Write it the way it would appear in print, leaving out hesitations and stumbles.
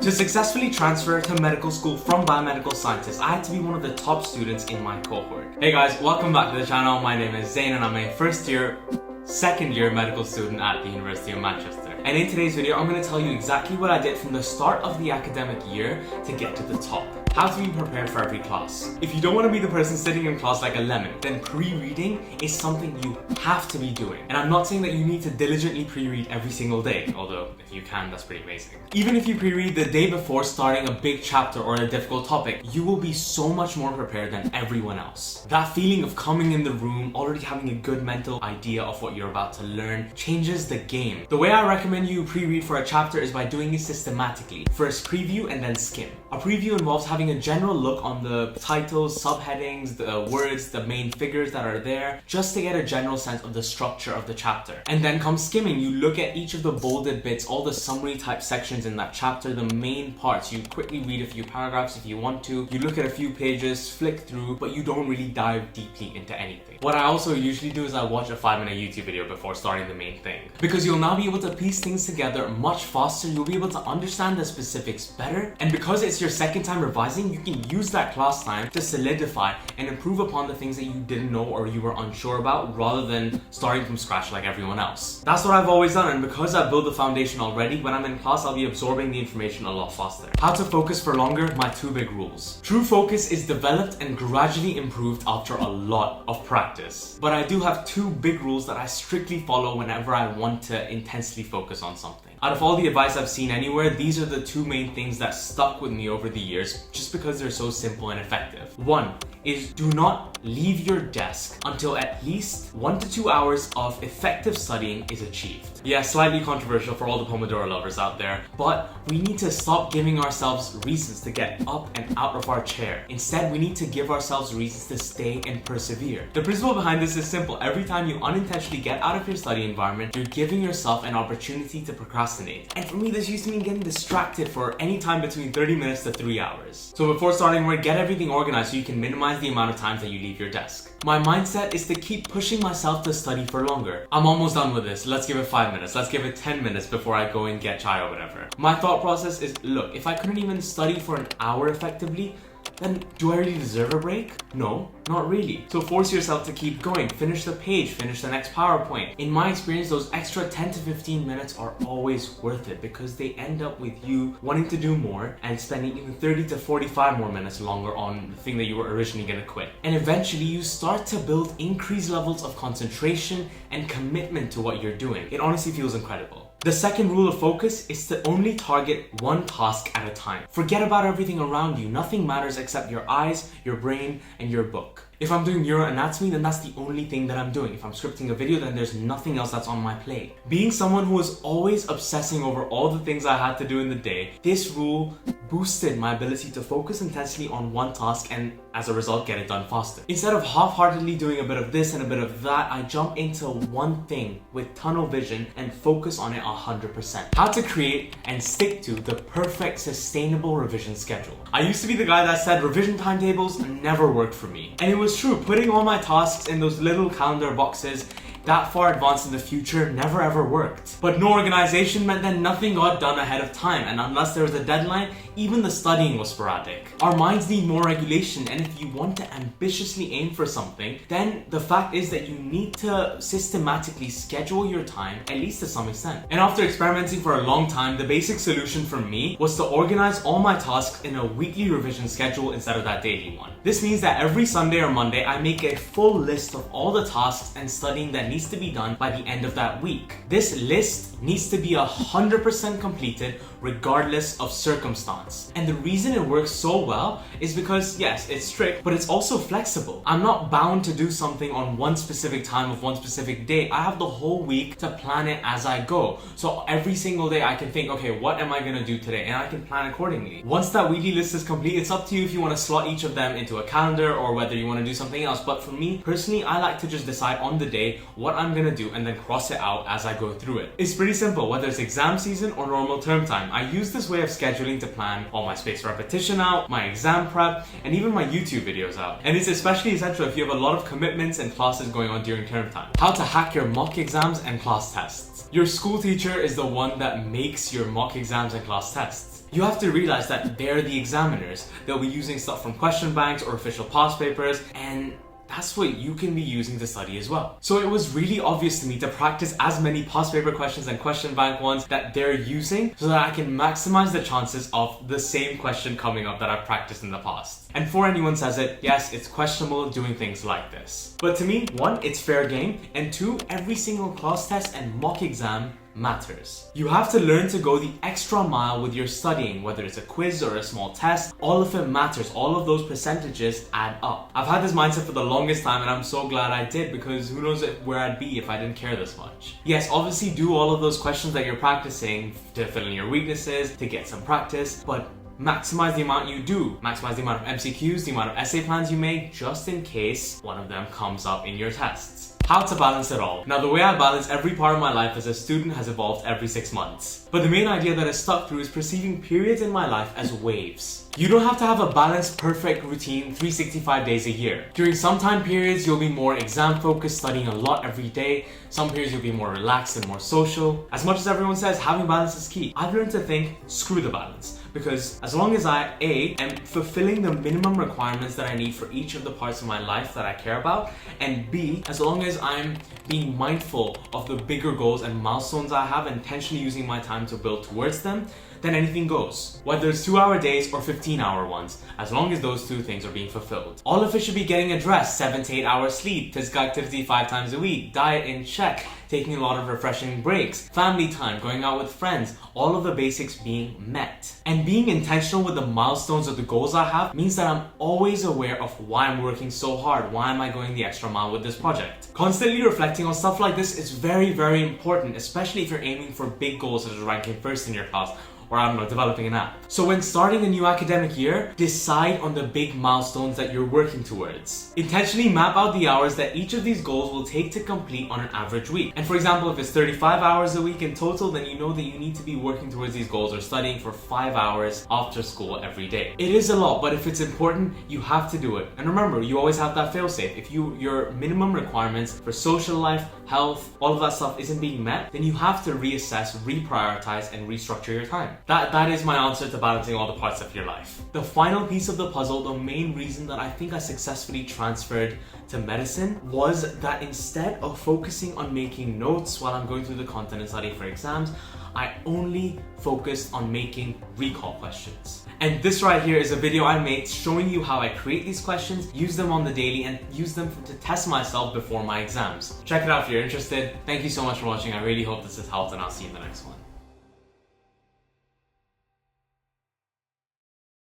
To successfully transfer to medical school from biomedical scientists, I had to be one of the top students in my cohort. Hey guys, welcome back to the channel. My name is Zain and I'm a second year medical student at the University of Manchester. And in today's video, I'm going to tell you exactly what I did from the start of the academic year to get to the top. How to be prepared for every class. If you don't want to be the person sitting in class like a lemon, then pre-reading is something you have to be doing. And I'm not saying that you need to diligently pre-read every single day, although if you can, that's pretty amazing. Even if you pre-read the day before starting a big chapter or a difficult topic, you will be so much more prepared than everyone else. That feeling of coming in the room, already having a good mental idea of what you're about to learn, changes the game. The way I recommend you pre-read for a chapter is by doing it systematically. First preview and then skim. A preview involves having a general look on the titles, subheadings, the words, the main figures that are there, just to get a general sense of the structure of the chapter. And then comes skimming. You look at each of the bolded bits, all the summary type sections in that chapter, the main parts. You quickly read a few paragraphs if you want to. You look at a few pages, flick through, but you don't really dive deeply into anything. What I also usually do is I watch a 5-minute YouTube video before starting the main thing. Because you'll now be able to piece things together much faster, you'll be able to understand the specifics better, and because it's your second time revising, you can use that class time to solidify and improve upon the things that you didn't know or you were unsure about, rather than starting from scratch like everyone else. That's what I've always done, and because I've built the foundation already, when I'm in class I'll be absorbing the information a lot faster. How to focus for longer? My 2 big rules. True focus is developed and gradually improved after a lot of practice. But I do have 2 big rules that I strictly follow whenever I want to intensely focus on something. Out of all the advice I've seen anywhere, these are the 2 main things that stuck with me over the years just because they're so simple and effective. 1 is do not leave your desk until at least 1 to 2 hours of effective studying is achieved. Yeah, slightly controversial for all the Pomodoro lovers out there, but we need to stop giving ourselves reasons to get up and out of our chair. Instead, we need to give ourselves reasons to stay and persevere. The principle behind this is simple. Every time you unintentionally get out of your study environment, you're giving yourself an opportunity to procrastinate. And for me, this used to mean getting distracted for any time between 30 minutes to 3 hours. So before starting work, get everything organized so you can minimize the amount of times that you leave your desk. My mindset is to keep pushing myself to study for longer. I'm almost done with this. Let's give it 5 minutes. Let's give it 10 minutes before I go and get chai or whatever. My thought process is, look, if I couldn't even study for an hour effectively, then do I really deserve a break? No, not really. So force yourself to keep going. Finish the page, finish the next PowerPoint. In my experience, those extra 10 to 15 minutes are always worth it because they end up with you wanting to do more and spending even 30 to 45 more minutes longer on the thing that you were originally going to quit. And eventually you start to build increased levels of concentration and commitment to what you're doing. It honestly feels incredible. The second rule of focus is to only target one task at a time. Forget about everything around you. Nothing matters except your eyes, your brain, and your book. If I'm doing neuroanatomy, then that's the only thing that I'm doing. If I'm scripting a video, then there's nothing else that's on my plate. Being someone who was always obsessing over all the things I had to do in the day, this rule boosted my ability to focus intensely on one task and as a result get it done faster. Instead of half-heartedly doing a bit of this and a bit of that, I jump into one thing with tunnel vision and focus on it 100%. How to create and stick to the perfect sustainable revision schedule. I used to be the guy that said revision timetables never worked for me. And it was true. Putting all my tasks in those little calendar boxes that far advanced in the future never ever worked. But no organization meant that nothing got done ahead of time, and unless there was a deadline, even the studying was sporadic. Our minds need more regulation, and if you want to ambitiously aim for something, then the fact is that you need to systematically schedule your time, at least to some extent. And after experimenting for a long time, the basic solution for me was to organize all my tasks in a weekly revision schedule instead of that daily one. This means that every Sunday or Monday, I make a full list of all the tasks and studying that needs to be done by the end of that week. This list needs to be 100% completed regardless of circumstance. And the reason it works so well is because, yes, it's strict, but it's also flexible. I'm not bound to do something on one specific time of one specific day. I have the whole week to plan it as I go. So every single day I can think, okay, what am I gonna do today? And I can plan accordingly. Once that weekly list is complete, it's up to you if you want to slot each of them into a calendar or whether you want to do something else. But for me, personally, I like to just decide on the day what I'm gonna do and then cross it out as I go through it. It's pretty simple, whether it's exam season or normal term time. I use this way of scheduling to plan all my spaced repetition out, my exam prep, and even my YouTube videos out. And it's especially essential if you have a lot of commitments and classes going on during term time. How to hack your mock exams and class tests. Your school teacher is the one that makes your mock exams and class tests. you have to realize that they're the examiners. They'll be using stuff from question banks or official past papers, and that's what you can be using to study as well. So it was really obvious to me to practice as many past paper questions and question bank ones that they're using so that I can maximize the chances of the same question coming up that I've practiced in the past. And before anyone says it, yes, it's questionable doing things like this. But to me, one, it's fair game, and two, every single class test and mock exam matters. You have to learn to go the extra mile with your studying, whether it's a quiz or a small test. All of it matters. All of those percentages add up. I've had this mindset for the longest time, and I'm so glad I did, because who knows where I'd be if I didn't care this much. Yes, obviously do all of those questions that you're practicing to fill in your weaknesses, to get some practice, but maximize the amount you do. Maximize the amount of MCQs, the amount of essay plans you make, just in case one of them comes up in your tests. How to balance it all. Now, the way I balance every part of my life as a student has evolved every 6 months. But the main idea that has stuck through is perceiving periods in my life as waves. You don't have to have a balanced, perfect routine 365 days a year. During some time periods, you'll be more exam focused, studying a lot every day. Some periods you'll be more relaxed and more social. As much as everyone says having balance is key, I've learned to think, screw the balance. Because as long as I, A, am fulfilling the minimum requirements that I need for each of the parts of my life that I care about, and B, as long as I'm being mindful of the bigger goals and milestones I have, intentionally using my time to build towards them, then anything goes. Whether it's 2-hour days or 15-hour ones, as long as those two things are being fulfilled. All of it should be getting addressed: 7 to 8 hours sleep, physical activity 5 times a week, diet in check, taking a lot of refreshing breaks, family time, going out with friends, all of the basics being met. And being intentional with the milestones or the goals I have means that I'm always aware of why I'm working so hard, why am I going the extra mile with this project. Constantly reflecting on stuff like this is very, very important, especially if you're aiming for big goals such as ranking first in your class, or I don't know, developing an app. So when starting a new academic year, decide on the big milestones that you're working towards. Intentionally map out the hours that each of these goals will take to complete on an average week. And for example, if it's 35 hours a week in total, then you know that you need to be working towards these goals or studying for 5 hours after school every day. It is a lot, but if it's important, you have to do it. And remember, you always have that fail-safe. If your minimum requirements for social life, health, all of that stuff isn't being met, then you have to reassess, reprioritize, and restructure your time. That is my answer to balancing all the parts of your life. The final piece of the puzzle, the main reason that I think I successfully transferred to medicine, was that instead of focusing on making notes while I'm going through the content and studying for exams, I only focused on making recall questions. And this right here is a video I made showing you how I create these questions, use them on the daily, and use them to test myself before my exams. Check it out if you're interested. Thank you so much for watching. I really hope this has helped, and I'll see you in the next one.